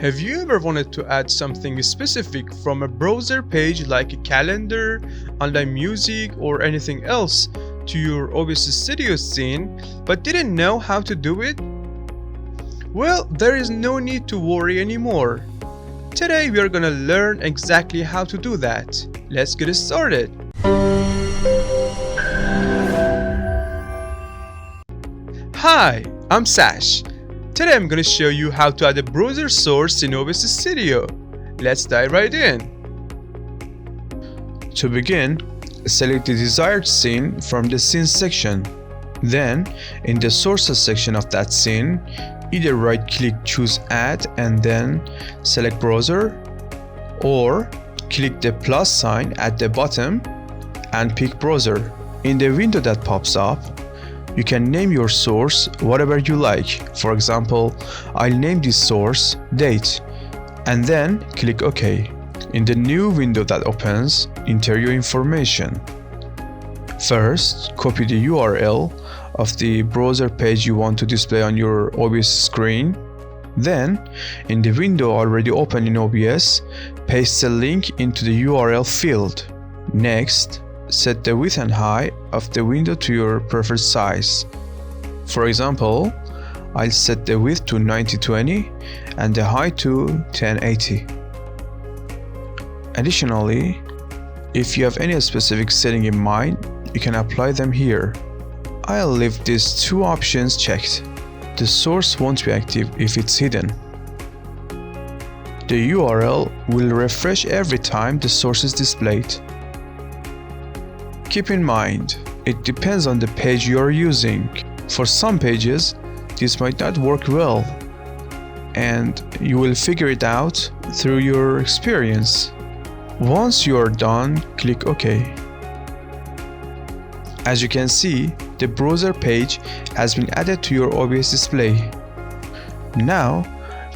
Have you ever wanted to add something specific from a browser page like a calendar, online music, or anything else to your OBS Studio scene but didn't know how to do it? Well, there is no need to worry anymore. Today we are gonna learn exactly how to do that. Let's get started. Hi, I'm Sash. Today I'm gonna show you how to add a browser source in OBS Studio. Let's dive right in. To begin, select the desired scene from the Scene section. Then, in the Sources section of that scene, either right-click, choose Add, and then select Browser, or click the plus sign at the bottom and pick Browser. In the window that pops up, you can name your source whatever you like. For example, I'll name this source Date, and then click OK. In the new window that opens, enter your information. First, copy the URL of the browser page you want to display on your OBS screen. Then, in the window already open in OBS, paste the link into the URL field. Next, set the width and height of the window to your preferred size. For example, I'll set the width to 9020 and the height to 1080. Additionally, if you have any specific setting in mind, you can apply them here. I'll leave these two options checked. The source won't be active if it's hidden. The URL will refresh every time the source is displayed. Keep in mind, it depends on the page you are using. For some pages, this might not work well, and you will figure it out through your experience. Once you are done, click OK. As you can see, the browser page has been added to your OBS display. Now,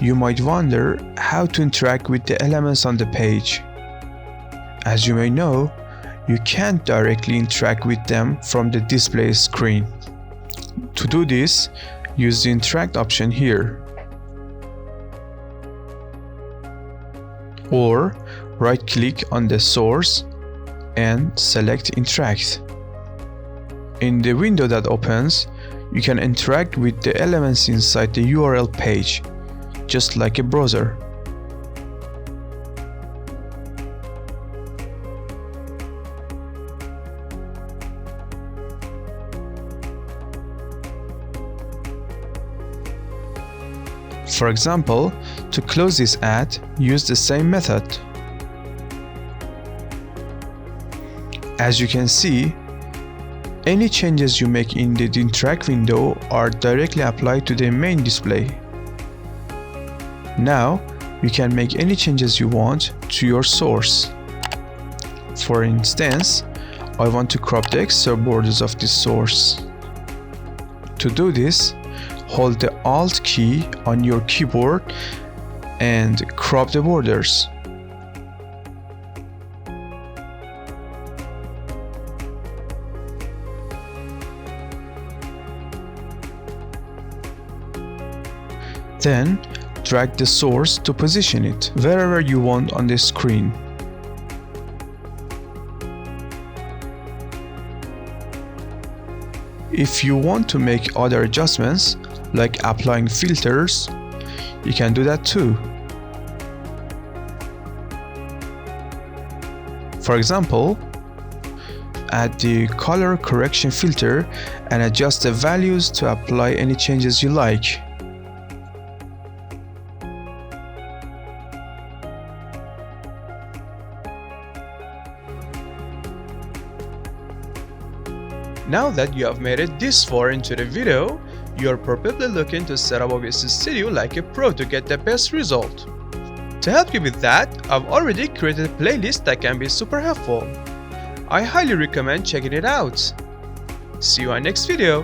you might wonder how to interact with the elements on the page. As you may know, you can't directly interact with them from the display screen. To do this, use the Interact option here. Or right-click on the source and select Interact. In the window that opens, you can interact with the elements inside the URL page, just like a browser. For example, to close this ad, use the same method. As you can see, any changes you make in the Interact window are directly applied to the main display. Now, you can make any changes you want to your source. For instance, I want to crop the extra borders of this source. To do this, hold the Alt key on your keyboard and crop the borders. Then, drag the source to position it wherever you want on the screen. If you want to make other adjustments, like applying filters, you can do that too. For example, add the color correction filter and adjust the values to apply any changes you like. Now that you have made it this far into the video, you are probably looking to set up OBS Studio like a pro to get the best result. To help you with that, I've already created a playlist that can be super helpful. I highly recommend checking it out. See you on next video.